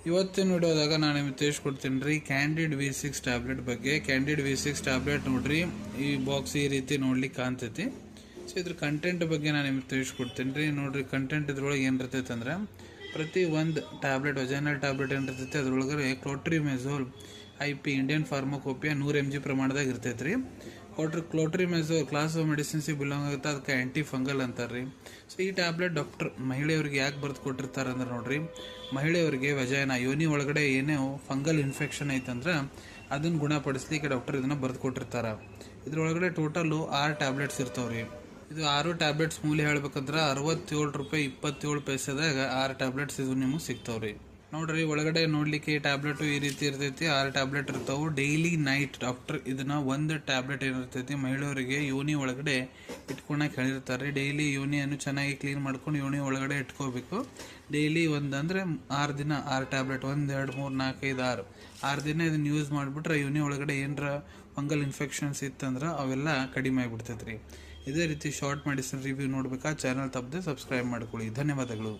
ಇವತ್ತಿನ ವಿಡಿಯೋದಾಗ ನಾನು ನಿಮಗೆ ತಿಳಿಸ್ಕೊಡ್ತೀನಿ ರೀ ಕ್ಯಾಂಡಿಡ್ V6 ಟ್ಯಾಬ್ಲೆಟ್ ಬಗ್ಗೆ. ಕ್ಯಾಂಡಿಡ್ V6 ಟ್ಯಾಬ್ಲೆಟ್ ನೋಡ್ರಿ, ಈ ಬಾಕ್ಸ್ ಈ ರೀತಿ ನೋಡ್ಲಿಕ್ಕೆ ಕಾಣ್ತೈತಿ. ಸೊ ಇದ್ರ ಕಂಟೆಂಟ್ ಬಗ್ಗೆ ನಾನು ನಿಮಗೆ ತಿಳಿಸ್ಕೊಡ್ತೀನಿ ರೀ. ನೋಡ್ರಿ, ಕಂಟೆಂಟ್ ಇದ್ರೊಳಗೆ ಏನಿರ್ತೈತೆ ಅಂದ್ರೆ, ಪ್ರತಿ ಒಂದು ಟ್ಯಾಬ್ಲೆಟ್ ವಜೈನಲ್ ಟ್ಯಾಬ್ಲೆಟ್ ಏನಿರ್ತೈತಿ ಅದ್ರೊಳಗಡೆ clotrimazole IP Indian pharmacopoeia 100 mg ಪ್ರಮಾಣದಾಗ ಇರ್ತೈತೆ ರೀ. ಕ್ಲೋಟ್ರಿಮೆಜೋಲ್ ಕ್ಲಾಸ್ ಆಫ್ ಮೆಡಿಸಿನ್ಸಿಗೆ ಬಿಲಾಂಗ್ ಆಗುತ್ತೆ, ಅದಕ್ಕೆ ಆ್ಯಂಟಿ ಫಂಗಲ್ ಅಂತಾರೆ ರೀ. ಸೊ ಈ ಟ್ಯಾಬ್ಲೆಟ್ ಡಾಕ್ಟರ್ ಮಹಿಳೆಯವ್ರಿಗೆ ಯಾಕೆ ಬರೆದು ಕೊಟ್ಟಿರ್ತಾರೆ ಅಂದ್ರೆ ನೋಡ್ರಿ, ಮಹಿಳೆಯವರಿಗೆ ವಜೈನ ಯೋನಿ ಒಳಗಡೆ ಏನೇ ಫಂಗಲ್ ಇನ್ಫೆಕ್ಷನ್ ಐತಂದ್ರೆ ಅದನ್ನು ಗುಣಪಡಿಸ್ಲಿಕ್ಕೆ ಡಾಕ್ಟರ್ ಇದನ್ನು ಬರೆದು ಕೊಟ್ಟಿರ್ತಾರೆ. ಇದ್ರೊಳಗಡೆ ಟೋಟಲು 6 ಟ್ಯಾಬ್ಲೆಟ್ಸ್ ಇರ್ತಾವ್ರಿ. ಇದು 6 ಟ್ಯಾಬ್ಲೆಟ್ಸ್ ಮೂಲ್ಯ ಹೇಳ್ಬೇಕಂದ್ರೆ ₹67.27ದಾಗ 6 ಟ್ಯಾಬ್ಲೆಟ್ಸ್ ಇದು ನಿಮಗೆ ಸಿಗ್ತಾವ್ರಿ. ನೋಡ್ರಿ, ಒಳಗಡೆ ನೋಡ್ಲಿಕ್ಕೆ ಟ್ಯಾಬ್ಲೆಟು ಈ ರೀತಿ ಇರ್ತೈತಿ. 6 ಟ್ಯಾಬ್ಲೆಟ್ ಇರ್ತಾವೆ. ಡೈಲಿ ನೈಟ್ ಡಾಕ್ಟರ್ ಇದನ್ನ ಒಂದು ಟ್ಯಾಬ್ಲೆಟ್ ಏನಿರ್ತೈತಿ ಮಹಿಳೆಯರಿಗೆ ಯೋನಿ ಒಳಗಡೆ ಇಟ್ಕೊಳಕ್ಕೆ ಹೇಳಿರ್ತಾರೆ. ಡೈಲಿ ಯೋನಿಯನ್ನು ಚೆನ್ನಾಗಿ ಕ್ಲೀನ್ ಮಾಡ್ಕೊಂಡು ಯೋನಿ ಒಳಗಡೆ ಇಟ್ಕೋಬೇಕು. ಡೈಲಿ ಒಂದಂದ್ರೆ 6 ದಿನ 6 ಟ್ಯಾಬ್ಲೆಟ್, 1 2 3 4 5 6 ದಿನ ಇದನ್ನ ಯೂಸ್ ಮಾಡಿಬಿಟ್ರೆ ಯೋನಿ ಒಳಗಡೆ ಏನರ ಫಂಗಲ್ ಇನ್ಫೆಕ್ಷನ್ಸ್ ಇತ್ತಂದ್ರೆ ಅವೆಲ್ಲ ಕಡಿಮೆ ಆಗಿಬಿಡ್ತೈತೆ ರೀ. ಇದೇ ರೀತಿ ಶಾರ್ಟ್ ಮೆಡಿಸಿನ್ ರಿವ್ಯೂ ನೋಡ್ಬೇಕಾ ಚಾನಲ್ ತಪ್ಪದೆ ಸಬ್ಸ್ಕ್ರೈಬ್ ಮಾಡ್ಕೊಳ್ಳಿ. ಧನ್ಯವಾದಗಳು.